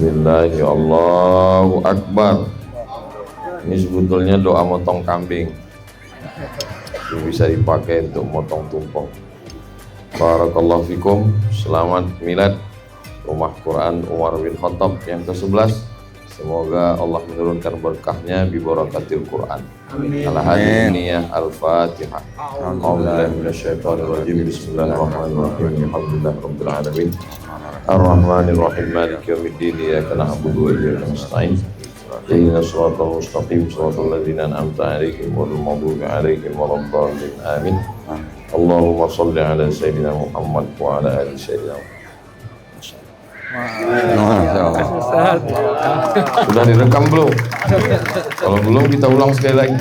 Bismillahirrahmanirrahim. Allahu Akbar. Ini sebetulnya doa motong kambing. Ini bisa dipakai untuk motong tumpeng. Barakallahu fikum. Selamat milad Rumah Quran Umar bin Khattab yang ke-11. Semoga Allah menurunkan berkahnya bi barakatil Quran. Al-Hadiniyah Al-Fatihah. A'udzubillahi minasyaitonir rajim. Bismillahirrahmanirrahim. Alhamdulillahirabbil alamin. Ar-Rahmanirrahim. Maliki yaumiddin. Iyyaka na'budu wa iyyaka nasta'in. Ihdinas siratal mustaqim. Shiratal ladzina an'amta 'alaihim ghairil maghdubi alaihim waladdallin. Amin. Allahumma shalli ala sayyidina Muhammad wa ala ali sayyidina Muhammad. Sudah direkam belum? Kalau belum kita ulang sekali lagi.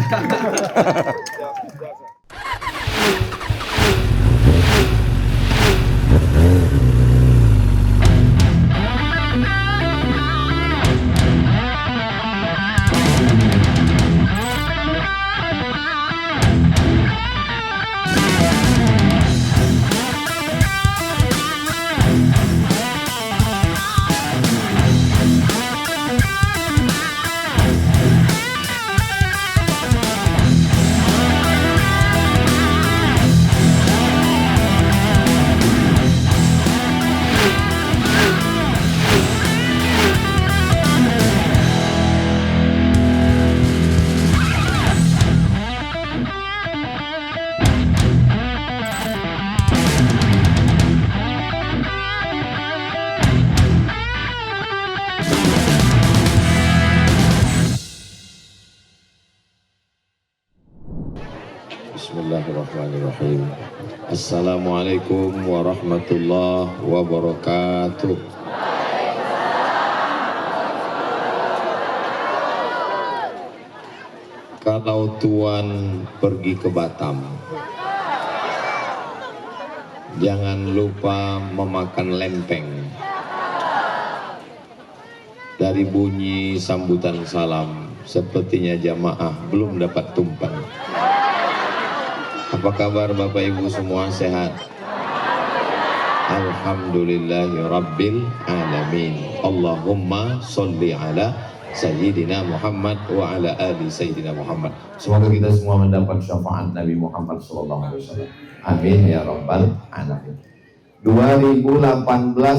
Bismillahirrahmanirrahim. Assalamualaikum warahmatullahi wabarakatuh. Kalau Tuan pergi ke Batam, jangan lupa memakan lempeng. Dari bunyi sambutan salam, sepertinya jamaah belum dapat tumpeng. Apa kabar Bapak Ibu semua, sehat? Alhamdulillahi Rabbil Alamin. Allahumma sholli ala Sayyidina Muhammad wa ala ali Sayyidina Muhammad. Semoga kita semua mendapat syafaat Nabi Muhammad SAW. Amin ya Rabbal Alamin. 2018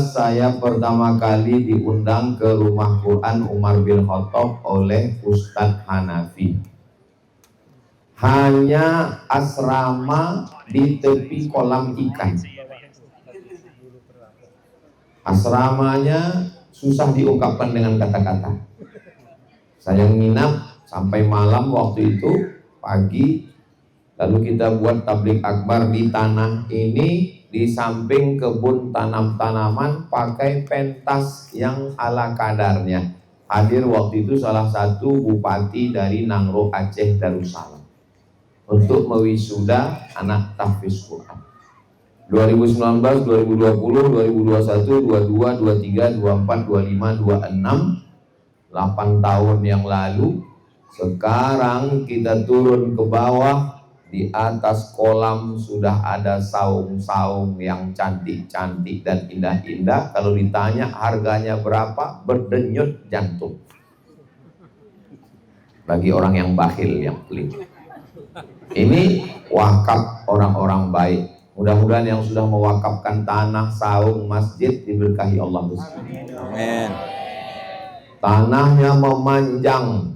saya pertama kali diundang ke Rumah Quran Umar bin Khattab oleh Ustadz Hanafi. Hanya asrama di tepi kolam ikan. Asramanya susah diungkapkan dengan kata-kata. Saya nginap sampai malam waktu itu, pagi. Lalu kita buat tabligh akbar di tanah ini, di samping kebun tanam-tanaman, pakai pentas yang ala kadarnya. Hadir waktu itu salah satu bupati dari Nangro Aceh Darussalam untuk mewisuda anak tahfiz Quran. 2019, 2020, 2021, 22, 23, 24, 25, 26, 8 tahun yang lalu. Sekarang kita turun ke bawah, di atas kolam sudah ada saung-saung yang cantik-cantik dan indah-indah. Kalau ditanya harganya berapa, berdenyut jantung. Bagi orang yang bakhil, yang pelit. Ini wakaf orang-orang baik. Mudah-mudahan yang sudah mewakafkan tanah, saung, masjid diberkahi Allah. Amin. Tanahnya memanjang.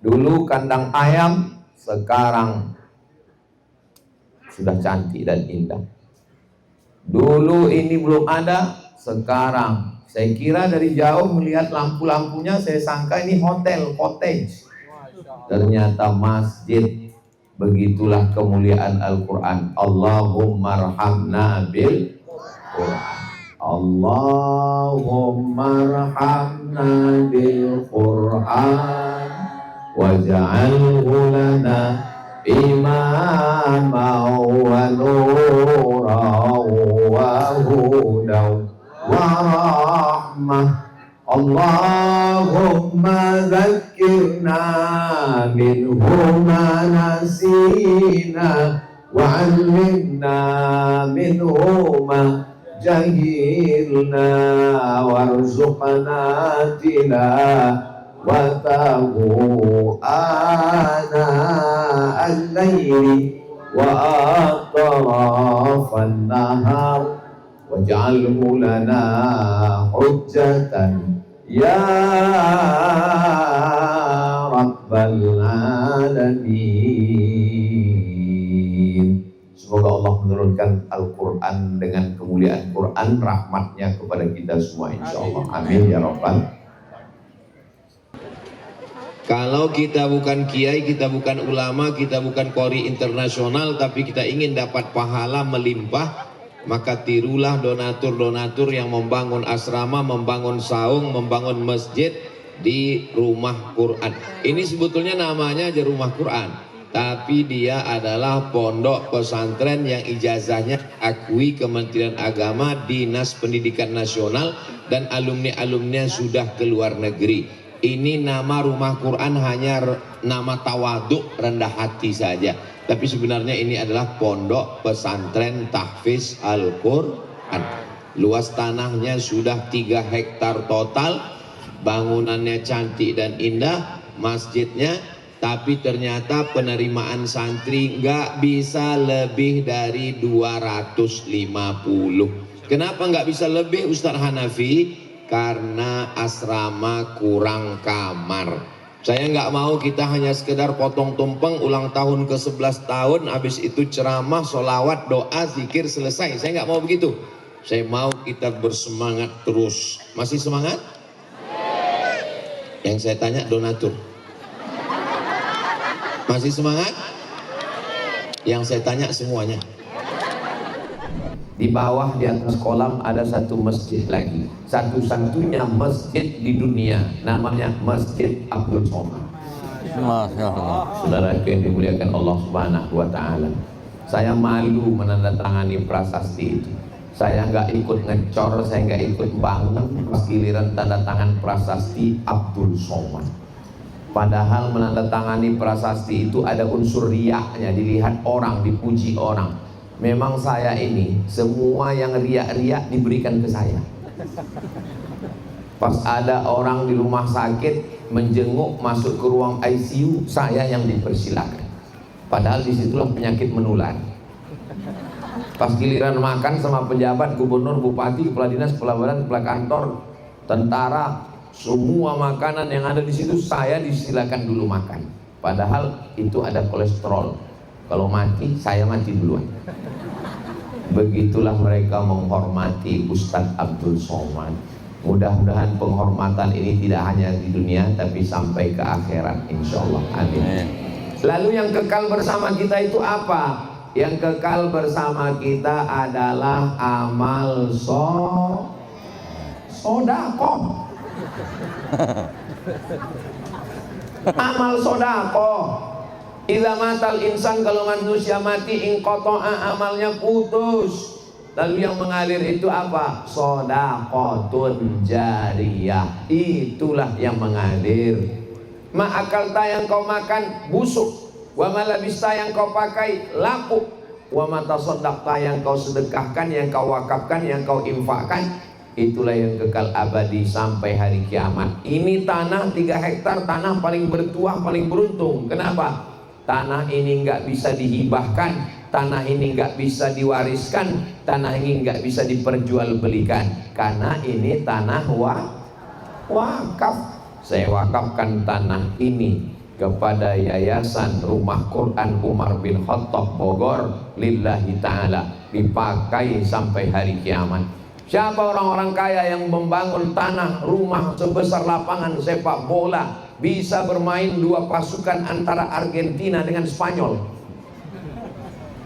Dulu kandang ayam, sekarang sudah cantik dan indah. Dulu ini belum ada, sekarang saya kira dari jauh melihat lampu-lampunya, saya sangka ini hotel, cottage. Ternyata masjid. Begitulah kemuliaan Al-Quran. Allahumma arhamna bil Quran. Allahumma arhamna bil Quran waj'alhu lana imaman wa nuran wa hudan wa rahmah. Allahumma zakkirna minhu ma nasina wa 'allimna minhu ma jahilna warzuqna tilawatahu ana al-laili wa atrafan nahar waj'alhu lana hujjatan ya rabbal alamin. Semoga Allah menurunkan Al-Quran dengan kemuliaan Quran, rahmatnya kepada kita semua insyaallah. Amin ya rabbal. Kalau kita bukan kiai, kita bukan ulama, kita bukan qori internasional, tapi kita ingin dapat pahala melimpah, maka tirulah donatur-donatur yang membangun asrama, membangun saung, membangun masjid di rumah Quran. Ini sebetulnya namanya aja rumah Quran, tapi dia adalah pondok pesantren yang ijazahnya akui Kementerian Agama, Dinas Pendidikan Nasional, dan alumni-alumninya sudah ke luar negeri. Ini nama rumah Quran hanya nama tawaduk, rendah hati saja, tapi sebenarnya ini adalah pondok pesantren tahfiz Al-Quran. Luas tanahnya sudah 3 hektar total, bangunannya cantik dan indah, masjidnya, tapi ternyata penerimaan santri nggak bisa lebih dari 250. Kenapa nggak bisa lebih, Ustadz Hanafi? Karena asrama kurang kamar. Saya nggak mau kita hanya sekedar potong tumpeng ulang tahun ke-11 tahun, habis itu ceramah, sholawat, doa, zikir, selesai. Saya nggak mau begitu. Saya mau kita bersemangat terus. Masih semangat? Yang saya tanya donatur. Masih semangat? Yang saya tanya semuanya. Di bawah di atas kolam ada satu masjid lagi, satu-satunya masjid di dunia, namanya Masjid Abdul Somad. Saudara yang dimuliakan Allah Subhanahu wa Ta'ala, saya malu menandatangani prasasti itu. Saya nggak ikut ngecor, saya nggak ikut bangun pas giliran tanda tangan prasasti Abdul Somad. Padahal menandatangani prasasti itu ada unsur riaknya, dilihat orang, dipuji orang. Memang saya ini, semua yang riak-riak diberikan ke saya. Pas ada orang di rumah sakit menjenguk masuk ke ruang ICU, saya yang dipersilakan. Padahal disitulah penyakit menular. Pas giliran makan sama pejabat, gubernur, bupati, kepala dinas, kepala badan, kepala kantor, tentara, semua makanan yang ada di situ saya disilakan dulu makan. Padahal itu ada kolesterol. Kalau mati, saya mati duluan. Begitulah mereka menghormati Ustadz Abdul Somad. Mudah-mudahan penghormatan ini tidak hanya di dunia, tapi sampai ke akhirat insyaallah. Amin. Lalu yang kekal bersama kita itu apa? Yang kekal bersama kita adalah amal sodako. Amal sodako. Idza matal insan, kalau manusia mati, inqata'a, amalnya putus. Lalu yang mengalir itu apa? Shadaqatun jariyah. Itulah yang mengalir. Ma'akalta, yang kau makan busuk, wa malabista, yang kau pakai lapuk, wa matasaddaqta, yang kau sedekahkan, yang kau wakafkan, yang kau infakkan, itulah yang kekal abadi sampai hari kiamat. Ini tanah 3 hektar, tanah paling bertuah, paling beruntung. Kenapa? Tanah ini nggak bisa dihibahkan, tanah ini nggak bisa diwariskan, tanah ini nggak bisa diperjualbelikan, karena ini tanah wakaf. Saya wakafkan tanah ini kepada Yayasan Rumah Quran Umar bin Khattab Bogor, lillahi ta'ala, dipakai sampai hari kiamat. Siapa orang-orang kaya yang membangun tanah rumah sebesar lapangan sepak bola, bisa bermain 2 pasukan antara Argentina dengan Spanyol,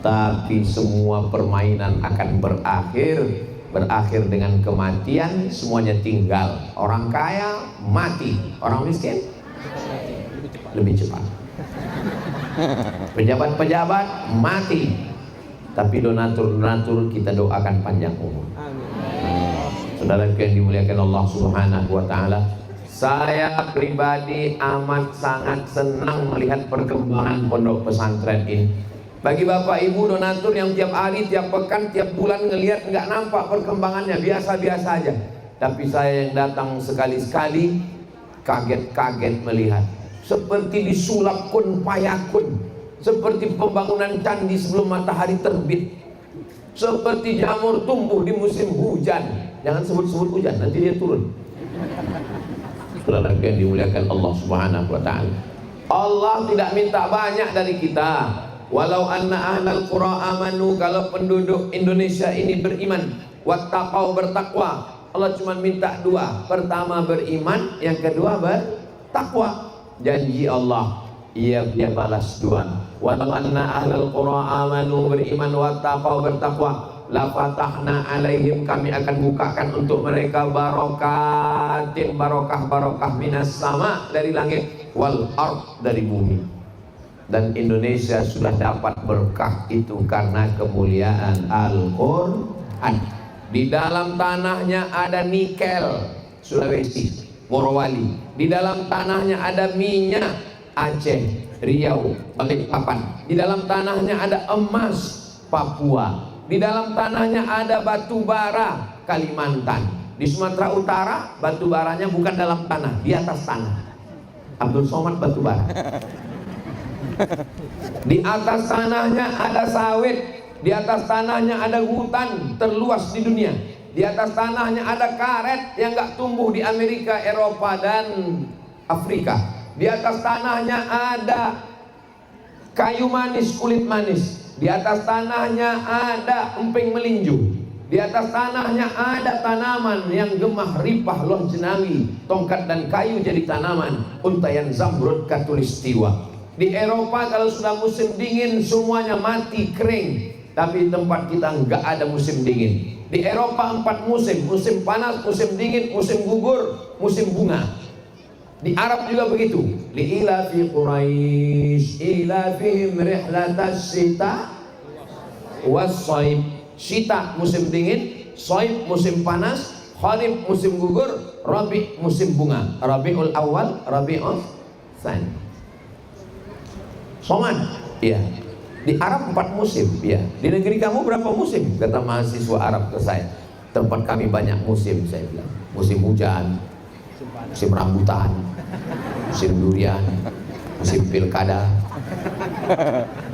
tapi semua permainan akan berakhir dengan kematian, semuanya tinggal. Orang kaya mati, orang miskin lebih cepat. Pejabat-pejabat mati, tapi donatur-donatur kita doakan panjang umur. Saudara yang dimuliakan Allah Subhanahu wa Ta'ala, saya pribadi amat sangat senang melihat perkembangan pondok pesantren ini. Bagi bapak ibu donatur yang tiap hari, tiap pekan, tiap bulan ngelihat nggak nampak perkembangannya, biasa-biasa aja. Tapi saya yang datang sekali-sekali kaget-kaget melihat, seperti disulap kun payakun, seperti pembangunan candi sebelum matahari terbit, seperti jamur tumbuh di musim hujan. Jangan sebut-sebut hujan, nanti dia turun. Saudara yang dimuliakan Allah Subhanahu wa taala. Allah tidak minta banyak dari kita. Walau anna ahlal qura amanu, kalau penduduk Indonesia ini beriman, wattaqau, bertakwa, Allah cuma minta dua. Pertama beriman, yang kedua bertakwa. Janji Allah, dia balas dua. Walau anna ahlal qura amanu, beriman, wattaqau, bertakwa, la fatahna alaihim, kami akan bukakan untuk mereka barokatin, barokah minas sama, dari langit, wal ard, dari bumi. Dan Indonesia sudah dapat berkah itu karena kemuliaan Al-Quran. Di dalam tanahnya ada nikel, Sulawesi, Morowali. Di dalam tanahnya ada minyak, Aceh, Riau, Balikpapan. Di dalam tanahnya ada emas, Papua. Di dalam tanahnya ada batu bara, Kalimantan. Di Sumatera Utara batu baranya bukan dalam tanah, di atas tanah. Abdul Somad batu bara. Di atas tanahnya ada sawit, di atas tanahnya ada hutan terluas di dunia, di atas tanahnya ada karet yang gak tumbuh di Amerika, Eropa dan Afrika. Di atas tanahnya ada kayu manis, kulit manis. Di atas tanahnya ada emping melinju. Di atas tanahnya ada tanaman yang gemah, ripah, loh jenawi, tongkat dan kayu jadi tanaman, untayan zamrud katulistiwa. Di Eropa kalau sudah musim dingin semuanya mati, kering. Tapi di tempat kita nggak ada musim dingin. Di Eropa 4 musim, musim panas, musim dingin, musim gugur, musim bunga. Di Arab juga begitu. Li ilafi Quraisy ilafihim rihlatas syita was-shaib. Syita musim dingin, shaib musim panas, kharif musim gugur, rabi musim bunga. Rabiul awal, rabiul tsani. Somad, ya. Di Arab 4 musim, ya. Di negeri kamu berapa musim? Kata mahasiswa Arab ke saya. Tempat kami banyak musim, saya bilang. Musim hujan, musim rambutan, musim durian, musim pilkada.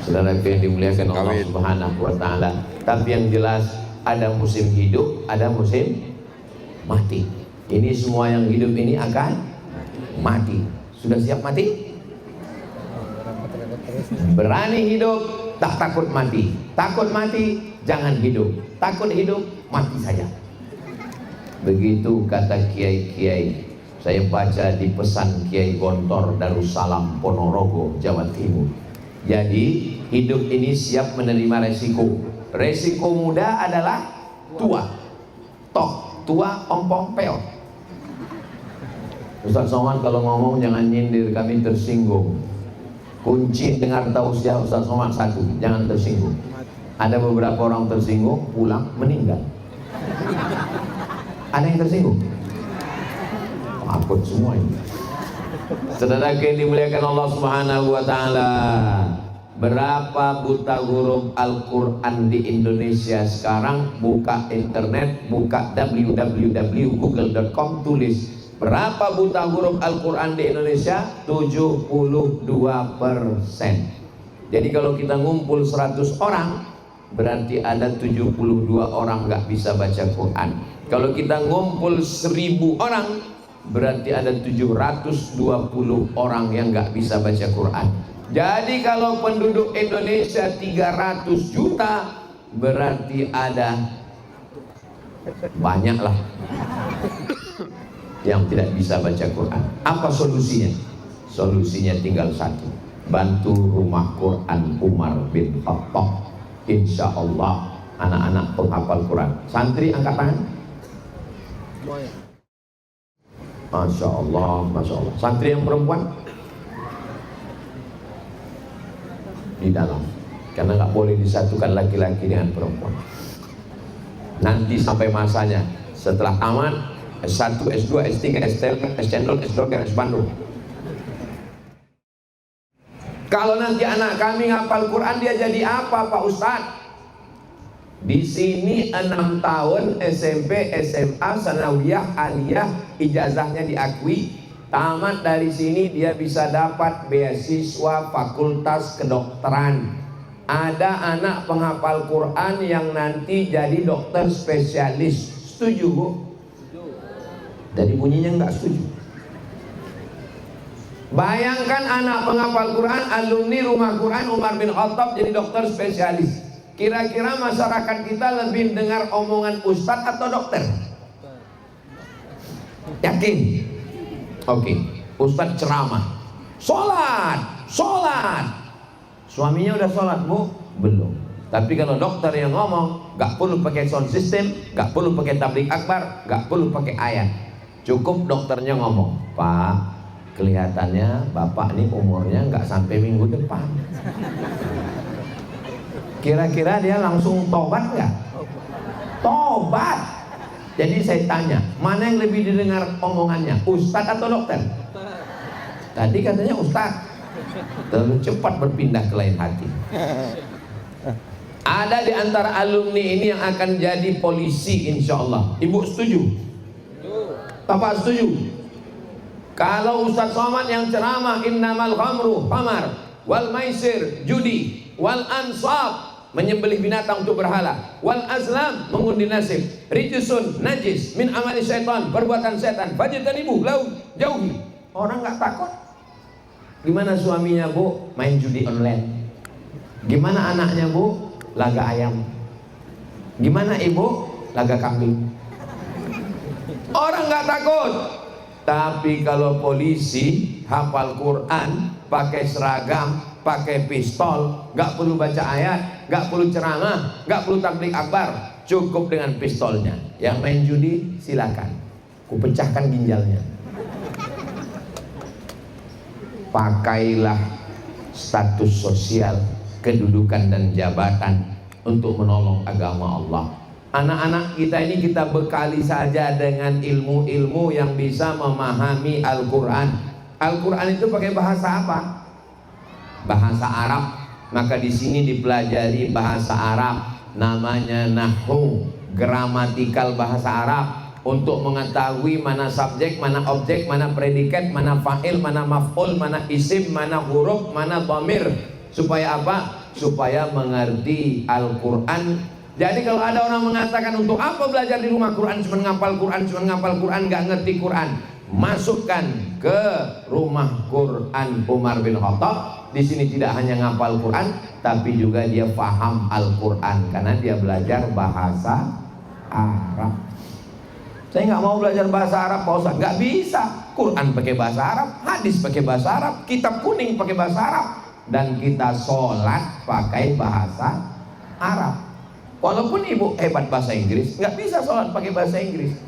Saudara yang dimuliakan Allah Subhanahu wa taala. Tapi yang jelas ada musim hidup, ada musim mati. Ini semua yang hidup ini akan mati. Sudah siap mati? Berani hidup, tak takut mati. Takut mati, jangan hidup. Takut hidup, mati saja. Begitu kata kiai-kiai. Saya baca di pesan Kiai Gontor Darussalam Ponorogo, Jawa Timur. Jadi hidup ini siap menerima resiko. Resiko muda adalah tua. Tok, tua ompong peot. Ustaz Somad kalau ngomong jangan nyindir, kami tersinggung. Kunci dengar tausiah Ustaz Somad 1, jangan tersinggung. Ada beberapa orang tersinggung, pulang meninggal. Ada yang tersinggung? Takut semua ini. Saudara yang dimuliakan Allah Subhanahu wa taala. Berapa buta huruf Al-Qur'an di Indonesia sekarang? Buka internet, buka www.google.com, tulis berapa buta huruf Al-Quran di Indonesia? 72%. Jadi kalau kita ngumpul 100 orang, berarti ada 72 orang nggak bisa baca Quran. Kalau kita ngumpul 1000 orang, berarti ada 720 orang yang nggak bisa baca Quran. Jadi kalau penduduk Indonesia 300 juta, berarti ada banyak lah yang tidak bisa baca Quran. Apa solusinya? Solusinya tinggal satu. Bantu rumah Quran Umar bin Khattab. Insya Allah anak-anak penghafal Quran. Santri angkat tangan. Masya Allah, Masya Allah. Santri yang perempuan di dalam, karena nggak boleh disatukan laki-laki dengan perempuan. Nanti sampai masanya setelah tamat S1, S2, S3, S3, S channel, S2, S Bandung. Kalau nanti anak kami ngapal Quran, dia jadi apa Pak Ustadz? Di sini 6 tahun SMP, SMA, sanawiyah, aliyah, ijazahnya diakui. Tamat dari sini dia bisa dapat beasiswa fakultas kedokteran. Ada anak penghafal Quran yang nanti jadi dokter spesialis. Setuju Bu? Jadi bunyinya nggak setuju. Bayangkan anak penghafal Quran, alumni Rumah Quran Umar bin Khattab jadi dokter spesialis. Kira-kira masyarakat kita lebih dengar omongan ustadz atau dokter? Yakin? Oke, ustadz ceramah, sholat. Suaminya udah sholat Bu? Belum. Tapi kalau dokter yang ngomong, gak perlu pakai sound system, gak perlu pakai tabligh akbar, gak perlu pakai ayat. Cukup dokternya ngomong, Pak, kelihatannya Bapak ini umurnya gak sampai minggu depan. Kira-kira dia langsung tobat nggak? Tobat. Jadi saya tanya, mana yang lebih didengar omongannya, ustadz atau dokter? Tadi katanya ustadz. Terlalu cepat berpindah ke lain hati. Ada di antara alumni ini yang akan jadi polisi insya Allah. Ibu setuju? Bapak setuju? Kalau Ustadz Somad yang ceramah innamal khamru khamar wal maisir judi wal ansab menyembelih binatang untuk berhala, wal azlam mengundi nasib, rijsun najis min amali syaitan perbuatan setan, fajtanibuh lau jauhi. Orang nggak takut. Gimana suaminya Bu? Main judi online. Gimana anaknya Bu? Laga ayam. Gimana ibu? Laga kambing. Orang nggak takut. Tapi kalau polisi hafal Quran, pakai seragam, pakai pistol, nggak perlu baca ayat, nggak perlu ceramah, nggak perlu tabligh akbar, cukup dengan pistolnya. Yang main judi silakan, ku pecahkan ginjalnya. Pakailah status sosial, kedudukan dan jabatan untuk menolong agama Allah. Anak-anak kita ini kita bekali saja dengan ilmu-ilmu yang bisa memahami Al-Quran. Al-Quran itu pakai bahasa apa? Bahasa Arab. Maka di sini dipelajari bahasa Arab, namanya nahwu, gramatikal bahasa Arab, untuk mengetahui mana subjek, mana objek, mana predikat, mana fa'il, mana maf'ul, mana isim, mana huruf, mana dhamir. Supaya apa? Supaya mengerti Al-Quran. Jadi kalau ada orang mengatakan untuk apa belajar di rumah Quran, cuma ngapal Quran, nggak ngerti Quran, masukkan ke rumah Quran Umar bin Khattab. Di sini tidak hanya ngapal Quran, tapi juga dia paham Al-Quran karena dia belajar bahasa Arab. Saya nggak mau belajar bahasa Arab, Pak Ustaz. Nggak bisa. Quran pakai bahasa Arab, hadis pakai bahasa Arab, kitab kuning pakai bahasa Arab, dan kita sholat pakai bahasa Arab. Walaupun ibu hebat bahasa Inggris, nggak bisa sholat pakai bahasa Inggris.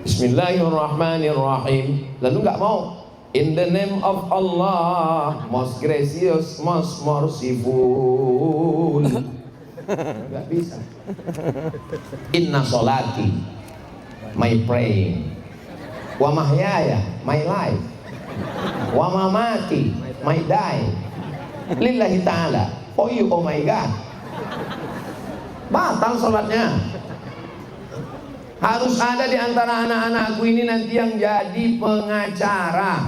Bismillahirrahmanirrahim. Lalu nggak mau. In the name of Allah, most gracious, most merciful. Nggak bisa. Inna sholati, my praying, wa mahyaya, my life, wa mamati, my die, lillahi ta'ala, for you, oh my God. Batal sholatnya. Harus ada di antara anak-anakku ini nanti yang jadi pengacara,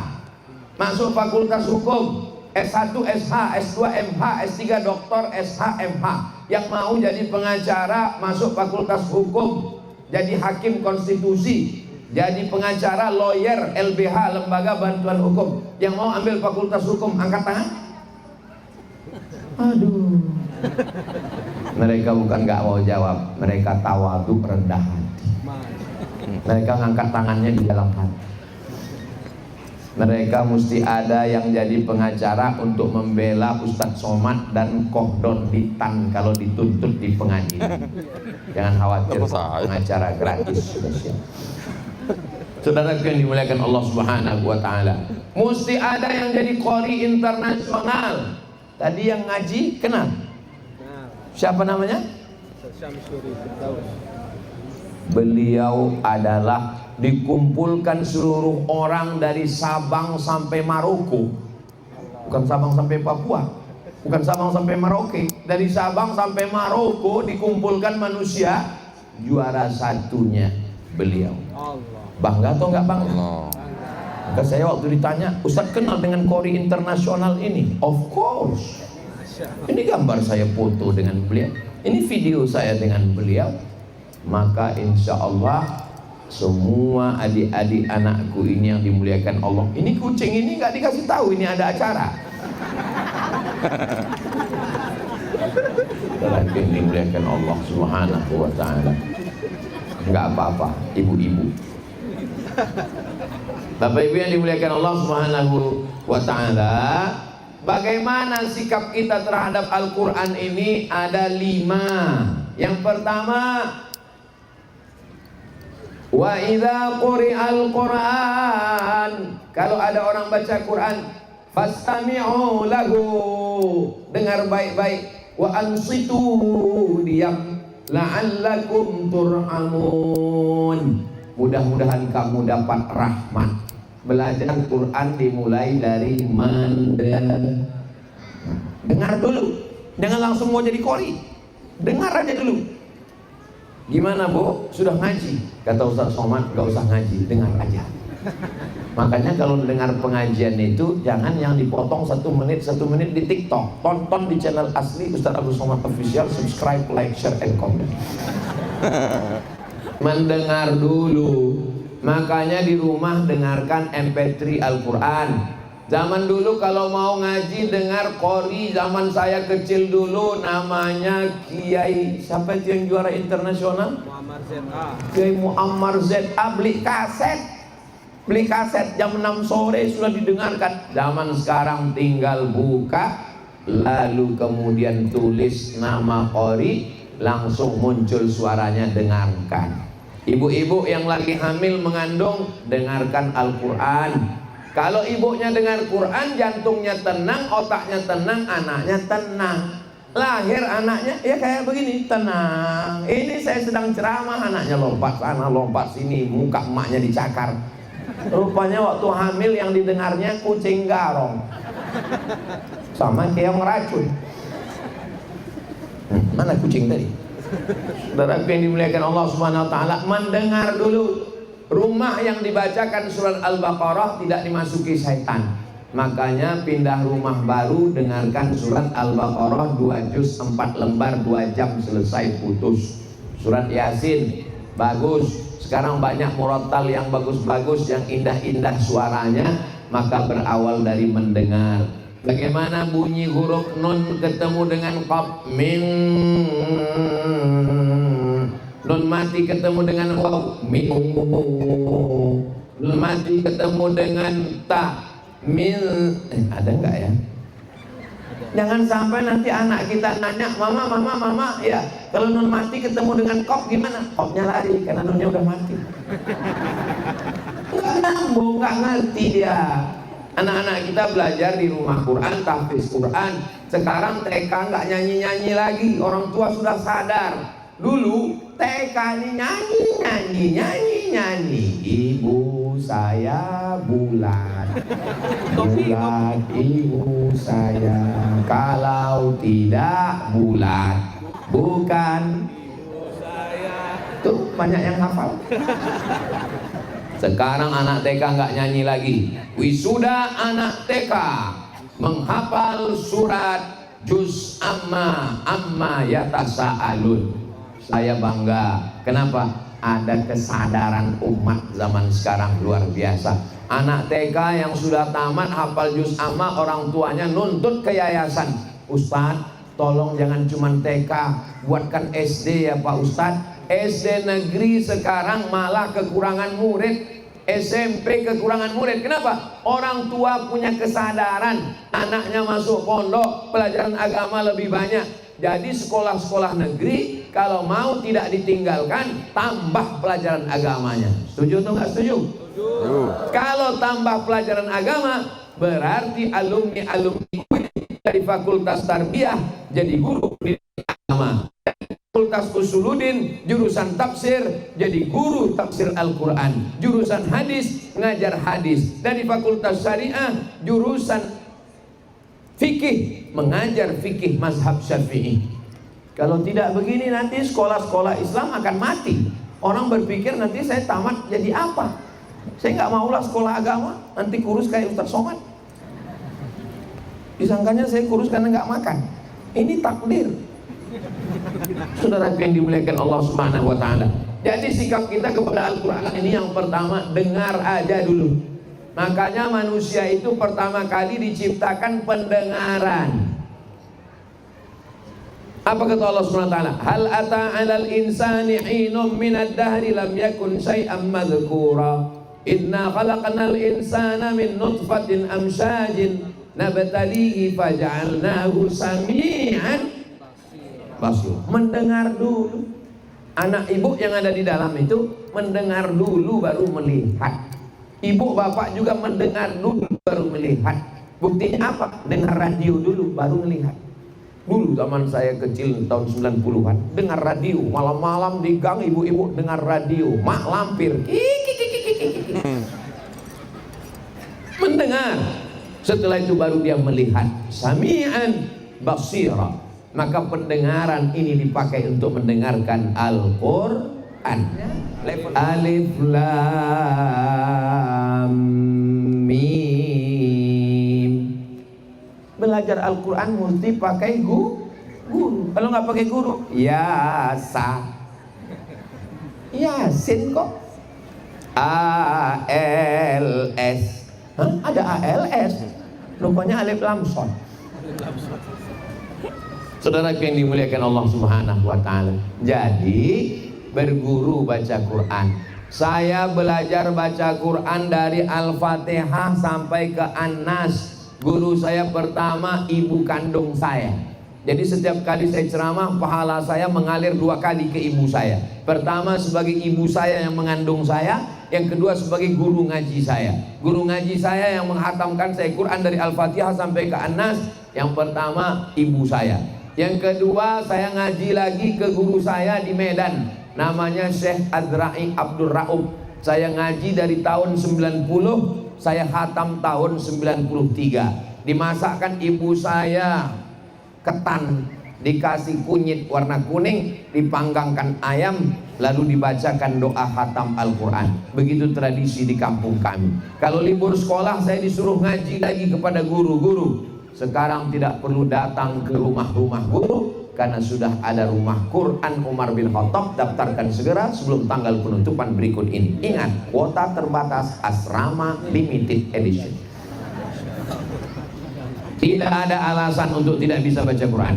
masuk fakultas hukum, S1, SH, S2, MH, S3 doktor, SH, MH. Yang mau jadi pengacara masuk fakultas hukum, jadi hakim konstitusi, jadi pengacara, lawyer, LBH, lembaga bantuan hukum. Yang mau ambil fakultas hukum, angkat tangan. Aduh. Mereka bukan nggak mau jawab, mereka tawadhu, rendah hati. Mereka ngangkat tangannya di dalam hati. Mereka mesti ada yang jadi pengacara untuk membela Ustadz Somad dan Kohdon Ditan kalau dituntut di pengadilan. Jangan khawatir, pengacara gratis. Saudara yang dimuliakan Allah Subhanahu wa Ta'ala, mesti ada yang jadi qori internasional. Tadi yang ngaji kenal? Siapa namanya? Beliau adalah dikumpulkan seluruh orang dari Sabang sampai Maroko. bukan Sabang sampai Papua, bukan Sabang sampai Merauke, dari Sabang sampai Maroko dikumpulkan manusia, juara satunya beliau. Bangga atau enggak bangga? Maka saya waktu ditanya, Ustadz kenal dengan Qori internasional ini? Of course. Ini gambar saya foto dengan beliau, ini video saya dengan beliau. Maka insya Allah semua adik-adik anakku ini yang dimuliakan Allah, ini kucing ini nggak dikasih tahu ini ada acara. Lagi yang dimuliakan Allah Subhanahu wa ta'ala, nggak apa-apa ibu-ibu. Bapak ibu yang dimuliakan Allah Subhanahu wa ta'ala, bagaimana sikap kita terhadap Al-Quran ini? Ada 5. Yang pertama, wa idza quri'al Quran, kalau ada orang baca Quran, fastami'u lahu, dengar baik-baik, wa ansitu, diam, la'allakum turhamun, mudah-mudahan kamu dapat rahmat. Belajar Quran dimulai dari dengar dulu, jangan langsung mau jadi qori, dengar aja dulu. Gimana Bu? Sudah ngaji? Kata Ustaz Somad, gak usah ngaji, dengar aja. Makanya kalau dengar pengajian itu jangan yang dipotong 1 menit di TikTok. Tonton di channel asli Ustaz Abdul Somad Official, subscribe, like, share, and comment. Mendengar dulu. Makanya di rumah dengarkan MP3 Al-Quran. Zaman dulu kalau mau ngaji dengar qori. Zaman saya kecil dulu namanya Kiai, siapa itu yang juara internasional? Muammar ZA. Kiai Muammar ZA beli kaset jam 6 sore sudah didengarkan. Zaman sekarang tinggal buka, lalu kemudian tulis nama qori, langsung muncul suaranya, dengarkan. Ibu-ibu yang lagi hamil mengandung, dengarkan Al-Quran. Kalau ibunya dengar Quran, jantungnya tenang, otaknya tenang, anaknya tenang. Lahir anaknya ya kayak begini, tenang. Ini saya sedang ceramah, anaknya lompat sana, lompat sini, muka emaknya dicakar. Rupanya waktu hamil yang didengarnya kucing garong sama keong racun. Mana kucing tadi? Saudara yang dimuliakan Allah Subhanahu wa ta'ala, mendengar dulu. Rumah yang dibacakan surat Al-Baqarah tidak dimasuki syaitan. Makanya pindah rumah baru, dengarkan surat Al-Baqarah 2 juz 4 lembar 2 jam selesai, putus. Surat Yasin bagus. Sekarang banyak murattal yang bagus-bagus, yang indah-indah suaranya. Maka berawal dari mendengar. Bagaimana bunyi huruf nun ketemu dengan qaf, min. Nun mati ketemu dengan waw, min. Nun mati ketemu dengan ta, min. Ada enggak ya? Jangan sampai nanti anak kita nanya, mama, ya kalau nun mati ketemu dengan qaf gimana? Qafnya lari karena nunnya udah mati. Enggak nyambung, enggak ngerti dia. Anak-anak kita belajar di rumah Quran, tahfiz Quran. Sekarang TK enggak nyanyi-nyanyi lagi, orang tua sudah sadar. Dulu TK ini nyanyi. Ibu saya bulan, bulan ibu saya. Kalau tidak bulan, bukan ibu saya. Tuh banyak yang hafal. Sekarang anak TK nggak nyanyi lagi. Wisuda anak TK menghafal surat juz amma yatasaalun. Saya bangga. Kenapa? Ada kesadaran umat zaman sekarang luar biasa. Anak TK yang sudah tamat hafal juz amma, orang tuanya nuntut ke yayasan. Ustadz, tolong jangan cuma TK, buatkan SD ya Pak Ustadz. SD negeri sekarang malah kekurangan murid. SMP kekurangan murid. Kenapa? Orang tua punya kesadaran anaknya masuk pondok, pelajaran agama lebih banyak. Jadi sekolah-sekolah negeri kalau mau tidak ditinggalkan, tambah pelajaran agamanya. Setuju atau nggak setuju? Setuju. Kalau tambah pelajaran agama, berarti alumni dari Fakultas Tarbiyah jadi guru di agama. Fakultas Usuluddin jurusan tafsir jadi guru tafsir Al-Quran. Jurusan hadis ngajar hadis. Dari Fakultas Syariah jurusan fikih, mengajar fikih mazhab Syafi'i. Kalau tidak begini nanti sekolah-sekolah Islam akan mati. Orang berpikir nanti saya tamat jadi apa? Saya nggak maulah sekolah agama, nanti kurus kayak Ustaz Somad. Disangkanya saya kurus karena nggak makan. Ini takdir. Saudara yang dimuliakan Allah Subhanahu wa taala. Jadi sikap kita kepada Al-Qur'an ini yang pertama, dengar aja dulu. Makanya manusia itu pertama kali diciptakan pendengaran. Apa kata Allah Subhanahu wa taala? Hal ata 'alal insani 'inum minad dahri lam yakun syai'an madhkura. Inna khalaqnal insana min nutfatin amsyajin nabtalihi faja'alnahu sami'an basir. Mendengar dulu. Anak ibu yang ada di dalam itu mendengar dulu baru melihat. Ibu bapak juga mendengar dulu baru melihat. Buktinya apa? Dengar radio dulu baru melihat. Dulu zaman saya kecil tahun 90-an dengar radio, malam-malam di gang ibu-ibu dengar radio, mak lampir mendengar. Setelah itu baru dia melihat, sami'an basira. Maka pendengaran ini dipakai untuk mendengarkan Al-Quran. Alif Lam Mim. Belajar Al-Quran mesti pakai guru. Kalau nggak pakai guru, Yasin kok. ALS. Hah? Ada ALS. Rupanya Alif Lam Shad. Saudara yang dimuliakan Allah Subhanahu wa taala. Jadi berguru baca Quran. Saya belajar baca Quran dari Al-Fatihah sampai ke An-Nas. Guru saya pertama ibu kandung saya. Jadi setiap kali saya ceramah, pahala saya mengalir 2 kali ke ibu saya. Pertama sebagai ibu saya yang mengandung saya, yang kedua sebagai guru ngaji saya. Guru ngaji saya yang menghatamkan saya Quran dari Al-Fatihah sampai ke An-Nas. Yang pertama ibu saya. Yang kedua saya ngaji lagi ke guru saya di Medan, namanya Syekh Adra'i Abdul Raub. Saya ngaji dari tahun 90, saya khatam tahun 93. Dimasakkan ibu saya ketan, dikasih kunyit warna kuning, dipanggangkan ayam, lalu dibacakan doa khatam Al-Quran. Begitu tradisi di kampung kami. Kalau libur sekolah saya disuruh ngaji lagi kepada guru-guru. Sekarang tidak perlu datang ke rumah-rumah guru, karena sudah ada rumah Quran Umar bin Khattab. Daftarkan segera sebelum tanggal penutupan berikut ini. Ingat, kuota terbatas, asrama limited edition. Tidak ada alasan untuk tidak bisa baca Quran.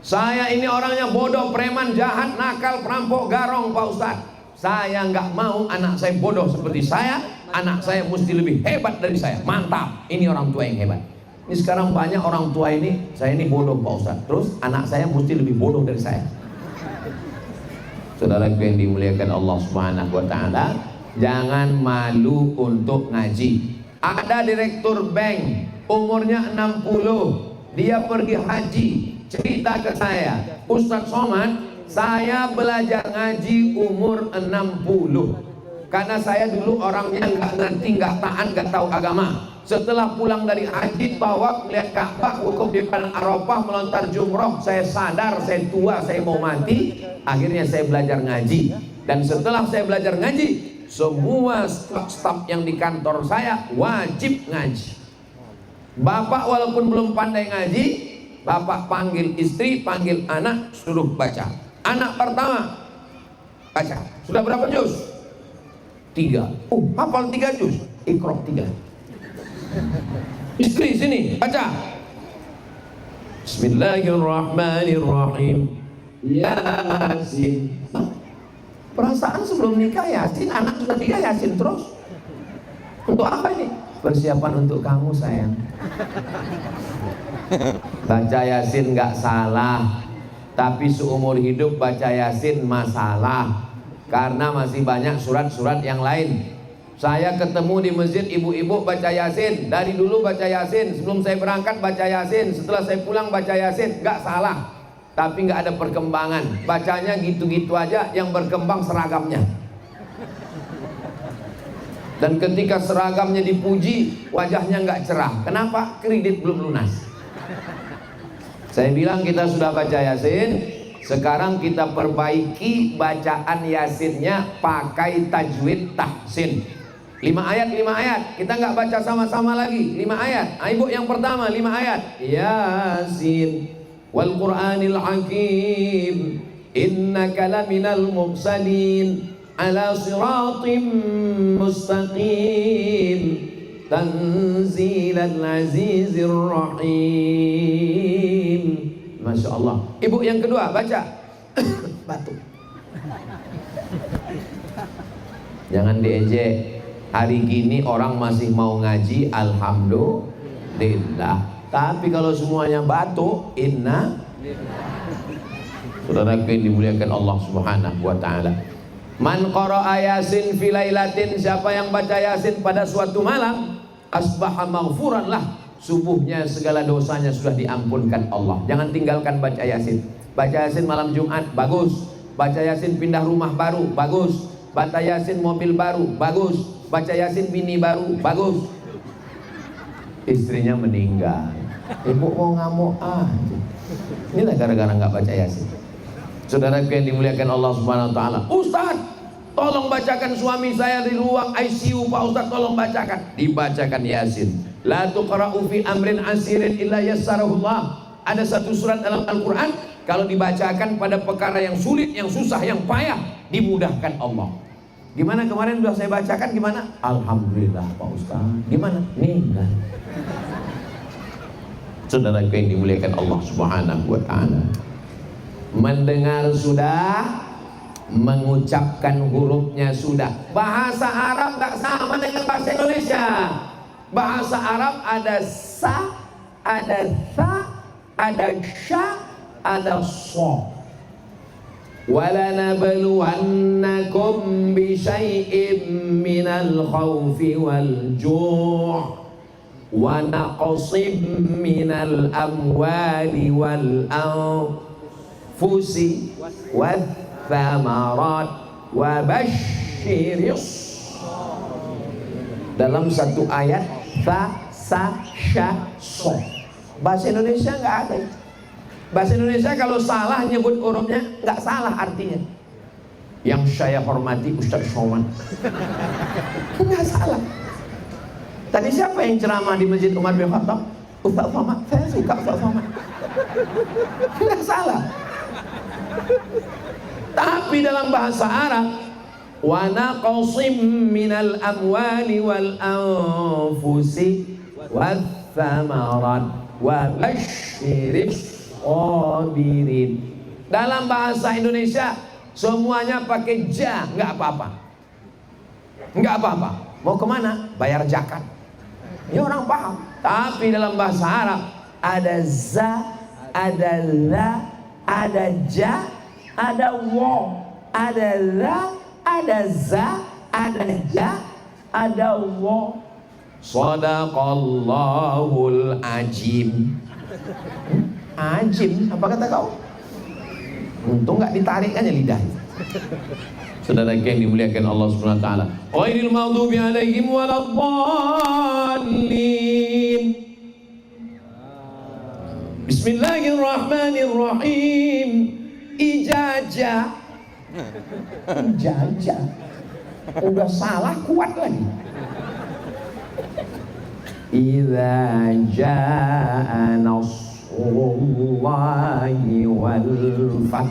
Saya ini orangnya bodoh, preman, jahat, nakal, perampok, garong, Pak Ustadz. Saya nggak mau anak saya bodoh seperti saya. Anak saya mesti lebih hebat dari saya. Mantap, ini orang tua yang hebat. Ini sekarang banyak orang tua ini, saya ini bodoh Pak Ustadz, terus anak saya mesti lebih bodoh dari saya. Saudara yang dimuliakan Allah Subhanahu wa taala, jangan malu untuk ngaji. Ada direktur bank, umurnya 60, dia pergi haji, cerita ke saya, Ustadz Somad, saya belajar ngaji umur 60 karena saya dulu orangnya nggak ngerti, nggak taat, nggak tahu agama. Setelah pulang dari haji, bawa melihat Ka'bah, wukuf di padang Arafah, melontar jumroh, saya sadar saya tua, saya mau mati. Akhirnya saya belajar ngaji. Dan setelah saya belajar ngaji, semua staf yang di kantor saya wajib ngaji. Bapak walaupun belum pandai ngaji, bapak panggil istri, panggil anak, suruh baca. Anak pertama baca, sudah berapa juz? 3. Hafal 3 juz, Iqra 3. Istri sini baca, Bismillahirrahmanirrahim, Yasin. Perasaan sebelum nikah Yasin, anak sudah 3 Yasin terus. Untuk apa ini? Persiapan untuk kamu sayang. Baca Yasin nggak salah, tapi seumur hidup baca Yasin masalah, karena masih banyak surat-surat yang lain. Saya ketemu di masjid ibu-ibu baca Yasin, dari dulu baca Yasin, sebelum saya berangkat baca Yasin, setelah saya pulang baca Yasin, nggak salah, tapi nggak ada perkembangan, bacanya gitu-gitu aja, yang berkembang seragamnya. Dan ketika seragamnya dipuji, wajahnya nggak cerah. Kenapa? Kredit belum lunas. Saya bilang kita sudah baca Yasin, sekarang kita perbaiki bacaan Yasinnya pakai tajwid tahsin. 5 ayat, 5 ayat. Kita nggak baca sama-sama lagi. 5 ayat. Ibu yang pertama 5 ayat. Yasin wal Qur'anil Hakim innaka laminal mursalin ala siratim mustaqim tanzilal azizir rahim. Masya Allah. Ibu yang kedua baca. Batuk. Jangan diejek. Hari gini orang masih mau ngaji, alhamdulillah. Tapi kalau semuanya batuk, inna. Saudara yang dimuliakan Allah Subhanahu wa taala. Man qara'a Yasin fi lailatin, siapa yang baca Yasin pada suatu malam, asbaha maghfuran lah, subuhnya segala dosanya sudah diampunkan Allah. Jangan tinggalkan baca Yasin. Baca Yasin malam Jumat bagus. Baca Yasin pindah rumah baru bagus. Baca Yasin mobil baru bagus. Baca Yasin bini baru bagus. Istrinya meninggal, ibu mau ngamuk aja. Inilah gara-gara nggak baca Yasin. Saudara yang dimuliakan Allah Subhanahu wa taala. Ustaz, tolong bacakan suami saya di ruang ICU, Pak Ustaz, tolong bacakan. Dibacakan Yasin. La tuqra'u fi amrin asirin illa yassarahullah. Ada satu surat dalam Al-Qur'an, kalau dibacakan pada perkara yang sulit, yang susah, yang payah, dimudahkan Allah. Gimana kemarin sudah saya bacakan, gimana? Alhamdulillah Pak Ustaz. Gimana? Meninggal. Saudara yang dimuliakan Allah Subhanahu wa taala. Mendengar sudah, mengucapkan hurufnya sudah. Bahasa Arab tak sama dengan bahasa Indonesia. Bahasa Arab ada sa, ada tha, ada sya, ada so. وَلَنَبْلُوَنَّكُمْ بِشَيْءٍ مِّنَ الْخَوْفِ وَالْجُوعِ وَنَقْصٍ مِّنَ الْأَمْوَالِ وَالْأَنفُسِ وَالثَّمَرَاتِ وَبَشِّرِ الصَّابِرِينَ. Dalam satu ayat tha, sa, sya, so. Bahasa Indonesia nggak ada. Bahasa Indonesia kalau salah nyebut hurufnya nggak salah artinya. Yang saya hormati Ustaz Somad, nggak salah. Tadi siapa yang ceramah di Masjid Umar bin Khattab? Ustaz Somad. Saya suka Ustaz Somad. Nggak salah. Tapi dalam bahasa Arab, wa naqsim minal amwali wal anfusi wath thamarat wa basyiris sabirin. Dalam bahasa Indonesia semuanya pakai ja, nggak apa-apa, nggak apa-apa. Mau kemana? Bayar zakat. Ini orang paham. Tapi dalam bahasa Arab ada za, ada la, ada ja, ada wa, ada la, ada za, ada ja, ada wa. Shadaqallahul ajim. Ajim, apa kata kau? Untung nggak ditarik aja lidah. Saudara yang dimuliakan Allah Subhanahu wa taala. Ghairil maghdubi alaihim waladdallin. Bismillahirrahmanirrahim. Ijajah. Ijajah. Udah salah kuat lagi. Idza jaa nasrullahi wal fath.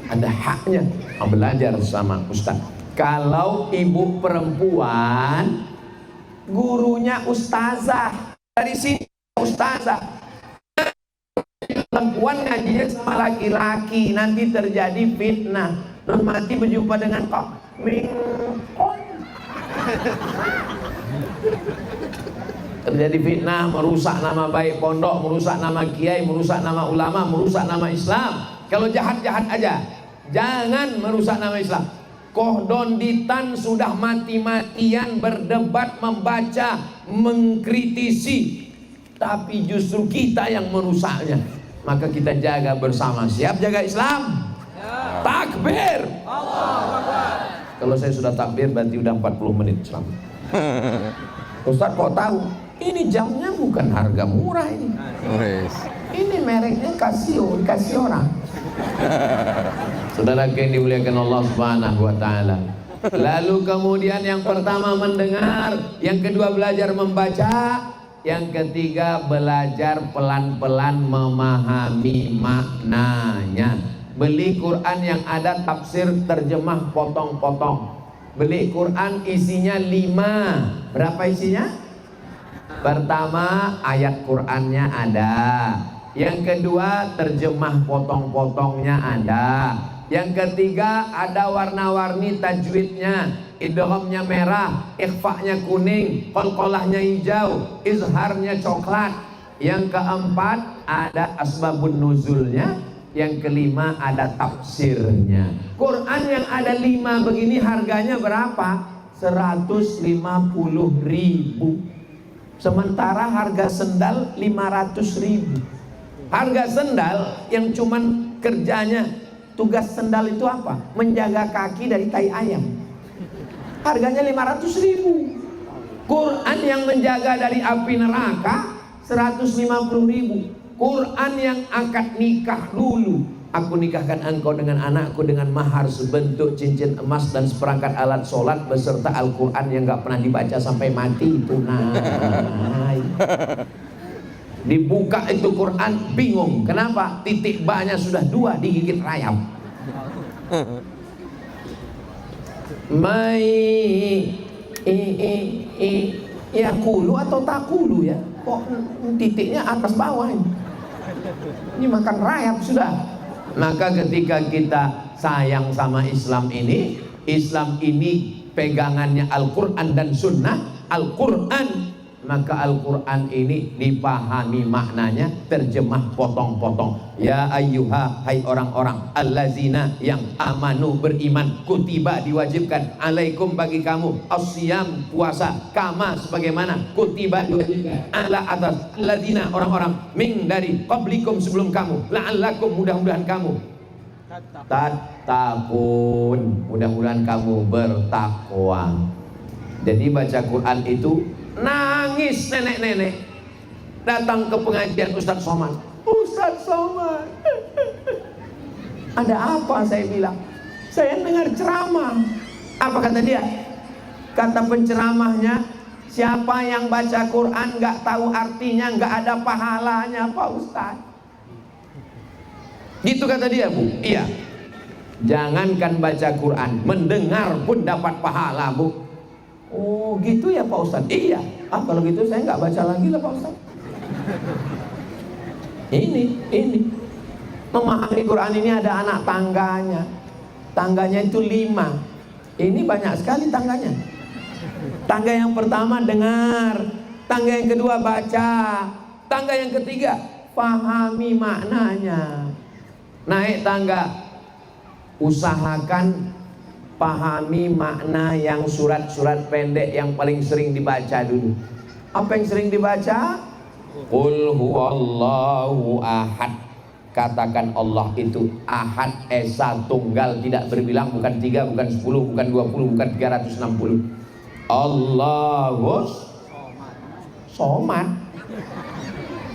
Ada haknya belajar sama Ustaz. Kalau ibu perempuan, gurunya ustazah. Dari sini ustazah. Perempuan ngajinya sama laki-laki, nanti terjadi fitnah. Terus mati berjumpa dengan kau. Terjadi fitnah, merusak nama baik pondok, merusak nama kiai, merusak nama ulama, merusak nama Islam. Kalau jahat-jahat aja, jangan merusak nama Islam. Kohdonditan sudah mati-matian berdebat, membaca, mengkritisi, tapi justru kita yang merusaknya. Maka kita jaga bersama. Siap jaga Islam? Ya. Takbir. Allahu Akbar. Kalau saya sudah takbir berarti udah 40 menit selama. Ustaz kok tahu? Ini jamnya bukan harga murah ini. Ini mereknya Casio, kasih orang. Saudara yang dimuliakan Allah Subhanahu wa taala. Lalu kemudian yang pertama mendengar, yang kedua belajar membaca, yang ketiga belajar pelan-pelan memahami maknanya. Beli Quran yang ada tafsir terjemah potong-potong. Beli Quran isinya 5. Berapa isinya? Pertama ayat Qurannya ada. Yang kedua terjemah potong-potongnya ada. Yang ketiga ada warna-warni tajwidnya. Idghamnya merah, ikhfa'nya kuning, qalqalahnya hijau, izharnya coklat. Yang keempat ada asbabun nuzulnya. Yang kelima ada tafsirnya. Quran yang ada 5 begini harganya berapa? 150.000. Sementara harga sendal 500.000. Harga sendal yang cuman kerjanya, tugas sendal itu apa? Menjaga kaki dari tai ayam. Harganya 500.000. Quran yang menjaga dari api neraka 150.000. Quran yang akad nikah dulu. Aku nikahkan engkau dengan anakku dengan mahar sebentuk cincin emas dan seperangkat alat sholat beserta Al-Quran yang gak pernah dibaca sampai mati. Tunai. Dibuka itu Quran, bingung. Kenapa? Titik ba-nya sudah 2 digigit rayap. Ya kulu atau takulu ya? Kok titiknya atas bawah ini? Ini makan rayap sudah. Maka ketika kita sayang sama Islam ini pegangannya Al-Quran dan Sunnah. Al-Quran, maka Al-Quran ini dipahami maknanya, terjemah potong-potong. Ya ayyuha, hai orang-orang allazina yang amanu beriman, kutiba diwajibkan, alaikum bagi kamu, as-siyam puasa, kama sebagaimana kutiba diwajibkan, ala atas allazina orang-orang, min dari qablikum sebelum kamu, la'allakum mudah-mudahan kamu tattaqun, mudah-mudahan kamu bertakwa. Jadi baca Quran itu nangis nenek-nenek datang ke pengajian Ustadz Somad. Ustadz Somad, ada apa? Saya bilang, saya dengar ceramah. Apa kata dia? Kata penceramahnya, siapa yang baca Quran gak tahu artinya, gak ada pahalanya Pak Ustadz. Gitu kata dia, Bu. Iya. Jangankan baca Quran, mendengar pun dapat pahala, Bu. Oh gitu ya Pak Ustadz. Iya. Kalau gitu saya nggak baca lagi lah Pak Ustadz. Ini memahami Quran ini ada anak tangganya. Tangganya itu 5. Ini banyak sekali tangganya. Tangga yang pertama dengar, tangga yang kedua baca, tangga yang ketiga pahami maknanya. Naik tangga, usahakan pahami makna yang surat-surat pendek yang paling sering dibaca dulu. Apa yang sering dibaca? Qul huwallahu ahad. Katakan Allah itu ahad, esa, tunggal, tidak berbilang, bukan 3, bukan 10, bukan 20, bukan 360. Allahus somad.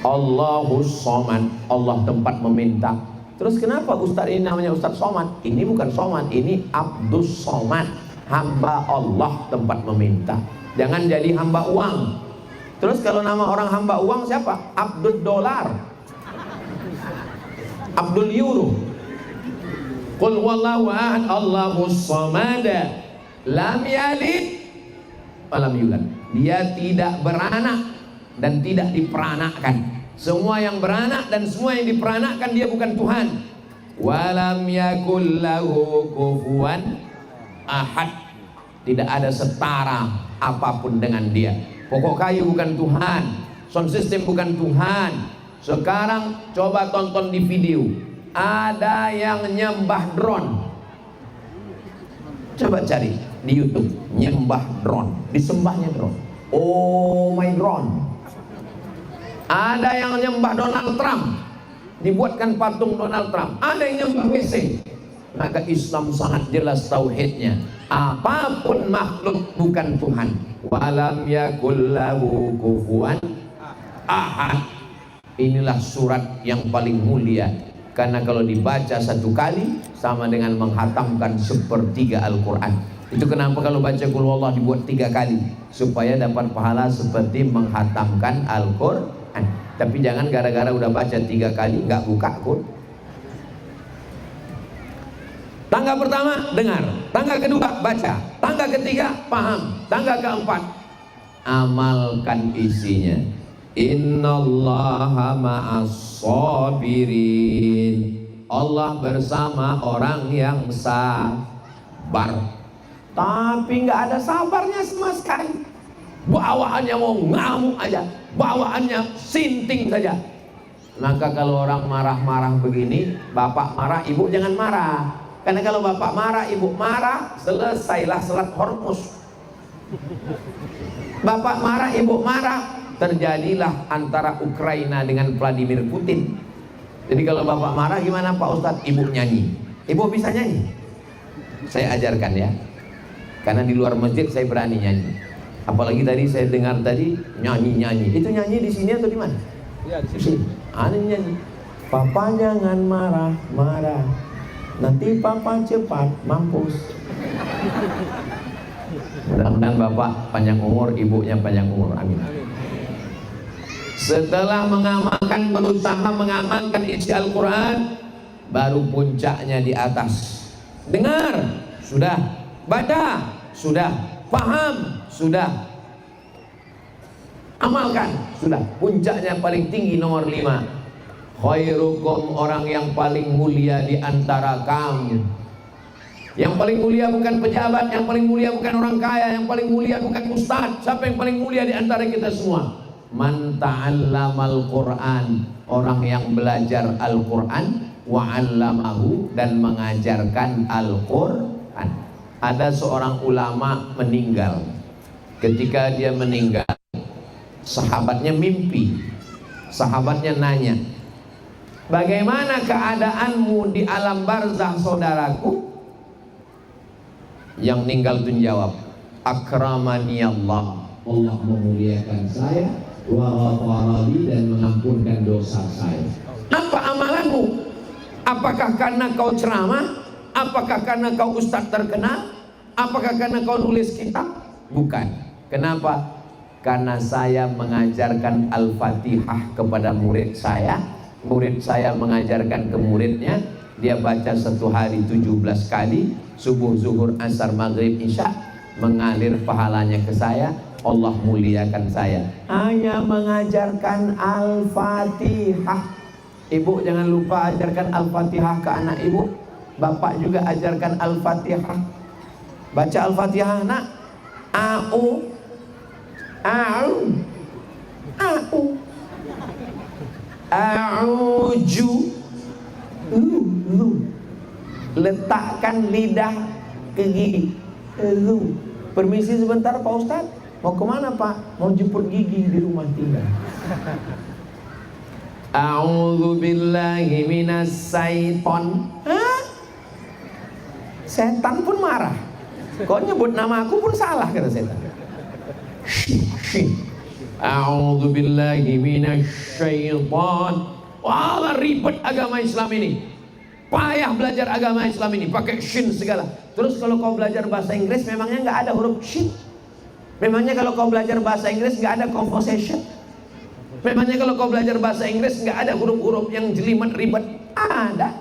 Allahus somad. Allah tempat meminta. Terus kenapa Ustadz ini namanya Ustadz Somad? Ini bukan Somad, ini Abdus Somad, hamba Allah tempat meminta. Jangan jadi hamba uang. Terus kalau nama orang hamba uang siapa? Abdul Dolar, Abdul Euro. Qul wallahu ahad Allahus Somad, lam yalid walam yulad. Dia tidak beranak dan tidak diperanakkan. Semua yang beranak dan semua yang diperanakkan dia bukan Tuhan. Walam yakul lahu kufuwan ahad. Tidak ada setara apapun dengan dia. Pokok kayu bukan Tuhan, sound system bukan Tuhan. Sekarang coba tonton di video, ada yang nyembah drone. Coba cari di YouTube, nyembah drone, disembahnya drone. Oh my drone. Ada yang nyembah Donald Trump, dibuatkan patung Donald Trump. Ada yang nyembah WC. Maka Islam sangat jelas tauhidnya. Apapun makhluk bukan Tuhan. Walam yakul lahu kufuwan ahad. inilah surat yang paling mulia, karena kalau dibaca satu kali sama dengan menghatamkan sepertiga Al-Quran. Itu kenapa kalau baca Qul Huwallah dibuat 3 kali, supaya dapat pahala seperti menghatamkan Al-Quran. Tapi jangan gara-gara udah baca 3 kali nggak buka Qul. Tangga pertama dengar, tangga kedua baca, tangga ketiga paham, tangga keempat amalkan isinya. Innallaha ma'as sabirin. Allah bersama orang yang sabar. Tapi nggak ada sabarnya sama sekali. Bawaannya mau ngamuk aja, bawaannya sinting saja. Maka kalau orang marah-marah begini, bapak marah, ibu jangan marah. Karena kalau bapak marah, ibu marah, selesailah selat Hormuz. Bapak marah, ibu marah, terjadilah antara Ukraina dengan Vladimir Putin. Jadi kalau bapak marah gimana Pak Ustadz? Ibu nyanyi. Ibu bisa nyanyi? Saya ajarkan ya. Karena di luar masjid saya berani nyanyi. Apalagi tadi saya dengar tadi nyanyi-nyanyi. Itu nyanyi di sini atau di mana? Ya, di sini. Aneh nyanyi. Papa jangan marah-marah. Nanti papa cepat mampus. Mudah-mudahan bapak panjang umur, ibunya panjang umur. Amin. Setelah berusaha mengamalkan isi Al-Quran, baru puncaknya di atas. Dengar, sudah. Baca, sudah. Paham, sudah. Amalkan, sudah. Puncaknya paling tinggi nomor 5. Khairukum, orang yang paling mulia di antara kamu. Yang paling mulia bukan pejabat, yang paling mulia bukan orang kaya, yang paling mulia bukan ustadz. Siapa yang paling mulia di antara kita semua? Man ta'allamal Qur'an, orang yang belajar Al-Quran, wa 'allamahu, dan mengajarkan Al-Quran. Ada seorang ulama meninggal. Ketika dia meninggal, sahabatnya mimpi. Sahabatnya nanya, bagaimana keadaanmu di alam barzakh saudaraku? Yang meninggal itu jawab, akramani Allah, Allah memuliakan saya, wa ghafarali, dan mengampunkan dosa saya. Apa amalanmu? Apakah karena kau ceramah? Apakah karena kau ustadz terkenal? Apakah karena kau nulis kitab? Bukan. Kenapa? Karena saya mengajarkan Al-Fatihah kepada murid saya. Murid saya mengajarkan ke muridnya. Dia baca satu hari 17 kali, subuh, zuhur, asar, maghrib, isya, mengalir pahalanya ke saya. Allah muliakan saya. Hanya mengajarkan Al-Fatihah. Ibu jangan lupa ajarkan Al-Fatihah ke anak ibu. Bapak juga ajarkan Al-Fatihah. Baca Al-Fatihah nak. A'u, a'u, a'u, a'uju, lu. Letakkan lidah ke gigi. Lu. Permisi sebentar Pak Ustadz. Mau kemana Pak? Mau jemput gigi di rumah tinggal. A'udzu billahi minas syaiton. Hah? Setan pun marah. Kau nyebut nama aku pun salah, kata setan. A'udzu billahi minasy syaiton. Wah, ribet agama Islam ini. Payah belajar agama Islam ini, pakai shin segala. Terus kalau kau belajar bahasa Inggris, memangnya nggak ada huruf shin? Memangnya kalau kau belajar bahasa Inggris nggak ada conversation? Memangnya kalau kau belajar bahasa Inggris nggak ada huruf-huruf yang jelimet ribet? Ada.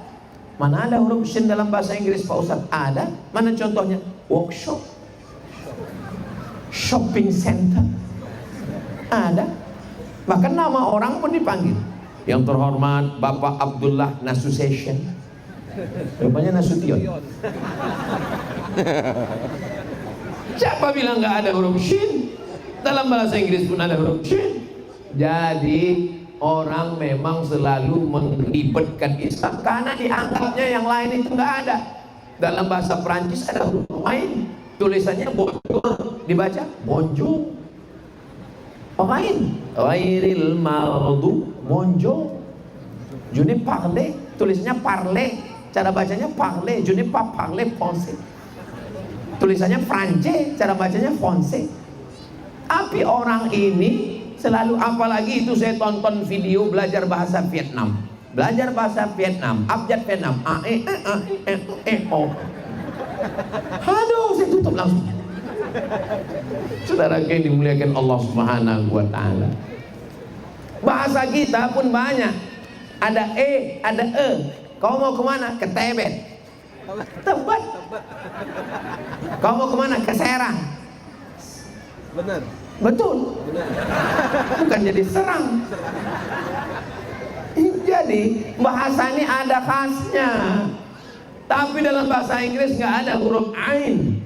Mana ada huruf shin dalam bahasa Inggris Pak Ustadz? Ada. Mana contohnya? Workshop, shopping center, ada. Bahkan nama orang pun dipanggil. Yang terhormat Bapak Abdullah Nasution. Rupanya Nasution. Siapa bilang nggak ada huruf shin? Dalam bahasa Inggris pun ada huruf shin. Jadi orang memang selalu meribetkan Islam karena dianggapnya yang lain itu nggak ada. Dalam bahasa Perancis ada huruf lain, tulisannya bonjour, dibaca bonjour. Lain, ghairil maghdubi, bonjour. Je ne parle, tulisannya parler, cara bacanya parler. Je ne pas parler français, tulisannya Prancis, cara bacanya français. Tapi orang ini Selalu, apalagi itu saya tonton video belajar bahasa Vietnam. Belajar bahasa Vietnam, abjad Vietnam. O. Aduh, saya tutup langsung. Saudara yang dimuliakan Allah Subhanahu wa taala. Bahasa kita pun banyak. Ada ada e. Kau mau kemana? Ke Tebet. Tebet. Kau mau kemana? Ke Serang. Benar. Betul. Benar. Bukan jadi serang. Jadi bahasa ini ada khasnya. Tapi dalam bahasa Inggris nggak ada huruf ain.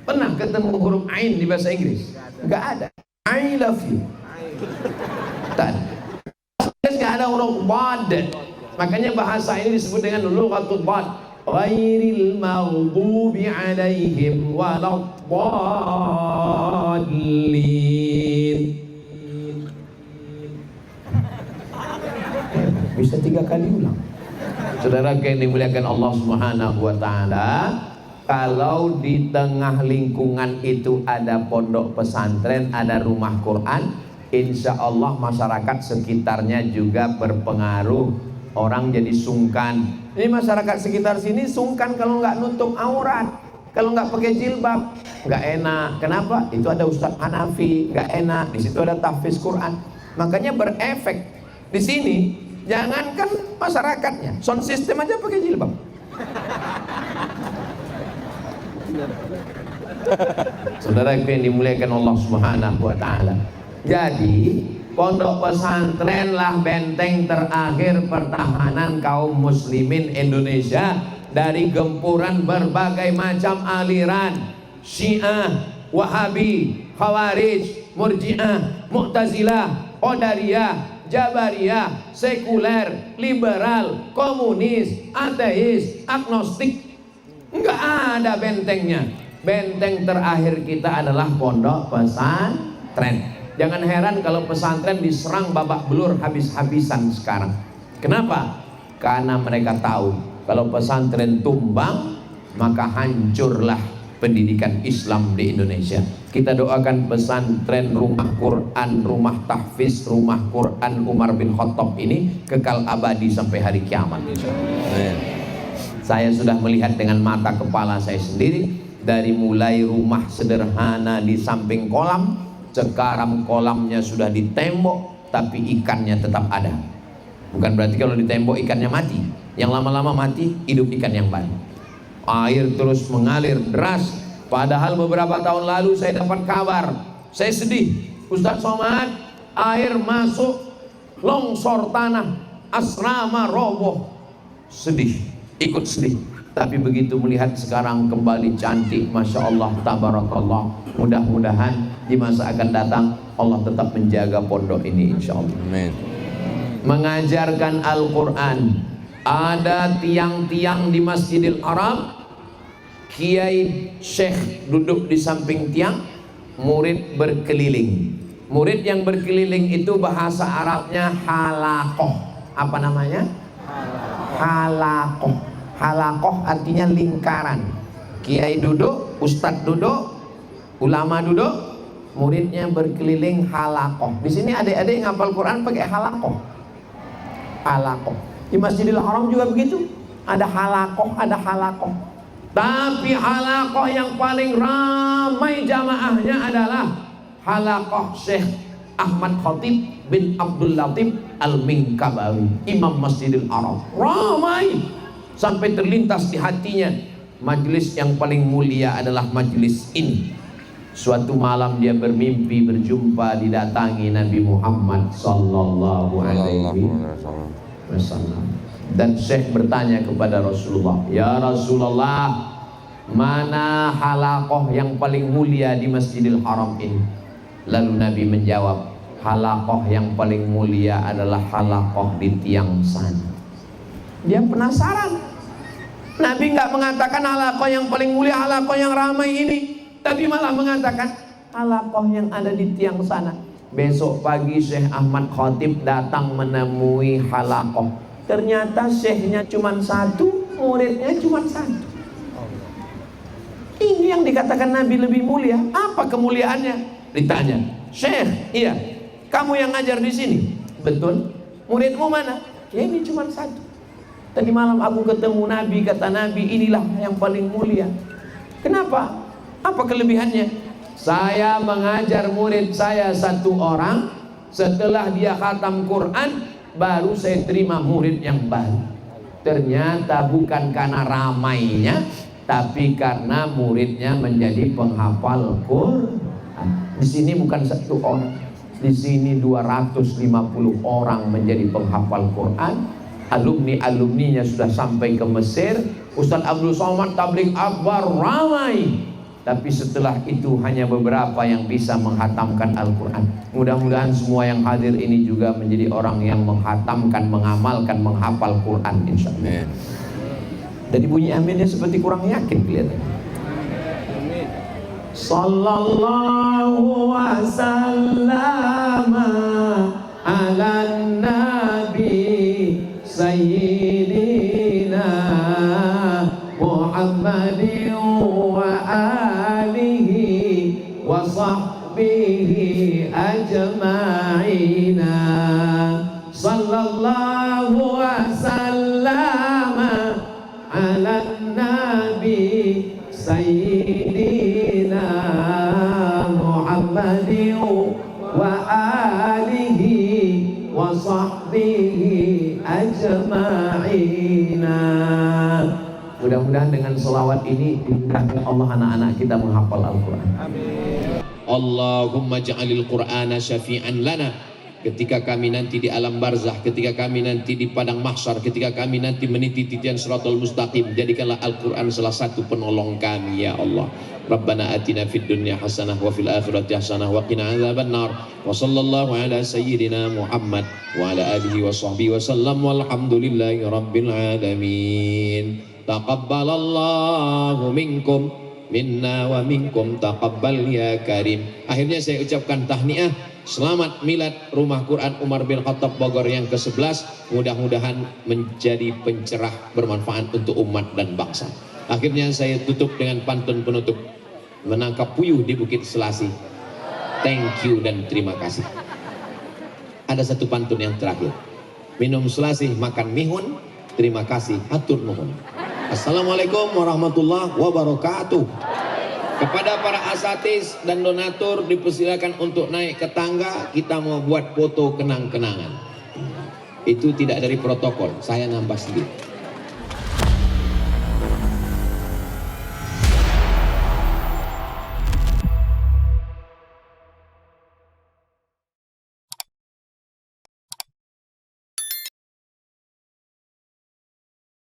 Pernah ketemu huruf ain di bahasa Inggris? Nggak ada. I love you. Tak ada. Nggak ada huruf bad. Makanya bahasa ini disebut dengan lughatul bad. Ghairil maghdubi alaihim waladdallin. Bisa 3 kali ulang. Saudara yang dimuliakan Allah Subhanahu wa taala, kalau di tengah lingkungan itu ada pondok pesantren, ada rumah Quran, insya Allah masyarakat sekitarnya juga berpengaruh. Orang jadi sungkan. Ini masyarakat sekitar sini sungkan kalau nggak nutup aurat, kalau nggak pakai jilbab, nggak enak. Kenapa? Itu ada Ustadz Hanafi, nggak enak. Di situ ada tahfiz Quran. Makanya berefek. Di sini jangankan masyarakatnya, sound system aja pakai jilbab. Saudara yang dimuliakan Allah Subhanahu wa taala. Jadi pondok pesantren lah benteng terakhir pertahanan kaum muslimin Indonesia dari gempuran berbagai macam aliran Syiah, Wahabi, Khawarij, Murji'ah, Mu'tazilah, Qadariyah, Jabariyah, sekuler, liberal, komunis, ateis, agnostik. Enggak ada bentengnya. Benteng terakhir kita adalah pondok pesantren. Jangan heran kalau pesantren diserang babak belur habis-habisan sekarang. Kenapa? Karena mereka tahu kalau pesantren tumbang maka hancurlah pendidikan Islam di Indonesia. Kita doakan pesantren Rumah Quran, Rumah Tahfiz, Rumah Quran Umar bin Khattab ini kekal abadi sampai hari kiamat. Saya sudah melihat dengan mata kepala saya sendiri, dari mulai rumah sederhana di samping kolam, sekarang kolamnya sudah ditembok tapi ikannya tetap ada. Bukan berarti kalau ditembok ikannya mati. Yang lama-lama mati, hidup ikan yang baru. Air terus mengalir deras. Padahal beberapa tahun lalu saya dapat kabar, saya sedih, Ustadz Somad, air masuk, longsor tanah, asrama roboh. Sedih, ikut sedih. Tapi begitu melihat sekarang kembali cantik, Masya Allah, Tabarakallah. Mudah-mudahan di masa akan datang Allah tetap menjaga pondok ini, insya Allah. Amin. Mengajarkan Al-Quran. Ada tiang-tiang di Masjidil Haram, kiai syekh duduk di samping tiang, murid berkeliling. Murid yang berkeliling itu bahasa Arabnya halaqoh. Apa namanya? Halaqoh. Halaqoh artinya lingkaran. Kiai duduk, ustadz duduk, ulama duduk, muridnya berkeliling halaqoh. Di sini adik-adik ngapal Quran pakai halaqoh. Halaqoh. Di Masjidil Haram juga begitu. Ada halaqoh, ada halaqoh. Tapi halaqoh yang paling ramai jamaahnya adalah halaqoh Syekh Ahmad Khatib bin Abdul Latif Al-Minkabawi, Imam Masjidil Haram. Ramai sampai terlintas di hatinya, majelis yang paling mulia adalah majelis ini. Suatu malam dia bermimpi berjumpa didatangi Nabi Muhammad sallallahu alaihi wasallam. Dan Syekh bertanya kepada Rasulullah, "Ya Rasulullah, mana halaqoh yang paling mulia di Masjidil Haram ini?" Lalu Nabi menjawab, "Halaqoh yang paling mulia adalah halaqoh di tiang sana." Dia penasaran. Nabi nggak mengatakan halaqoh yang paling mulia, halaqoh yang ramai ini, tapi malah mengatakan halaqoh yang ada di tiang sana. Besok pagi Syekh Ahmad Khatib datang menemui halaqoh. Ternyata syekhnya cuma satu, muridnya cuma satu. Ini yang dikatakan Nabi lebih mulia. Apa kemuliaannya? Ditanya, "Syekh, iya, Kamu yang ngajar di sini? Betul. Muridmu mana? Ya ini cuma satu. Tadi malam aku ketemu Nabi, kata Nabi inilah yang paling mulia. Kenapa? Apa kelebihannya? Saya mengajar murid saya satu orang, setelah dia khatam Quran, baru saya terima murid yang baru. Ternyata bukan karena ramainya, tapi karena muridnya menjadi penghafal Quran. Di sini bukan satu orang, di sini 250 orang menjadi penghafal Quran. Alumni-alumninya sudah sampai ke Mesir. Ustaz Abdul Somad tabligh akbar ramai, tapi setelah itu hanya beberapa yang bisa menghatamkan Al-Quran. Mudah-mudahan semua yang hadir ini juga menjadi orang yang menghatamkan, mengamalkan, menghafal Quran insyaallah. Jadi bunyi aminnya seperti kurang yakin kelihatan. Sallallahu wasallam ala nabi Sayyidina Muhammadin wa alihi wa sahbihi ajma'ina. Sallallahu wasallam ala nabi Sayyidina Muhammadin wa alihi wa sahbihi ajma'ina. Mudah-mudahan dengan selawat ini dimudahkan Allah anak-anak kita menghafal Al-Quran. Amin. Allahumma ja'alil Qur'ana syafi'an lana. Ketika kami nanti di alam barzah, ketika kami nanti di padang mahsyar, ketika kami nanti meniti titian siratal mustaqim, jadikanlah Al-Quran salah satu penolong kami ya Allah. Rabbana atina fid dunya hasanah wa fil akhirati hasanah wa qina adzabannar. Wa sallallahu ala sayyidina Muhammad wa ala alihi wa sahbihi wa sallam walhamdulillahi rabbil alamin. Taqabbalallahu minkum minna wa minkum taqabbal ya karim. Akhirnya saya ucapkan tahniah, selamat milad Rumah Quran Umar bin Khattab Bogor yang ke-11. Mudah-mudahan menjadi pencerah bermanfaat untuk umat dan bangsa. Akhirnya saya tutup dengan pantun penutup. Menangkap puyuh di Bukit Selasi. Thank you dan terima kasih. Ada satu pantun yang terakhir. Minum Selasi, makan mihun, terima kasih, hatur nuhun. Assalamualaikum warahmatullahi wabarakatuh. Kepada para asatis dan donatur dipersilakan untuk naik ke tangga, kita mau buat foto kenang-kenangan. Itu tidak dari protokol, saya nambah sedikit.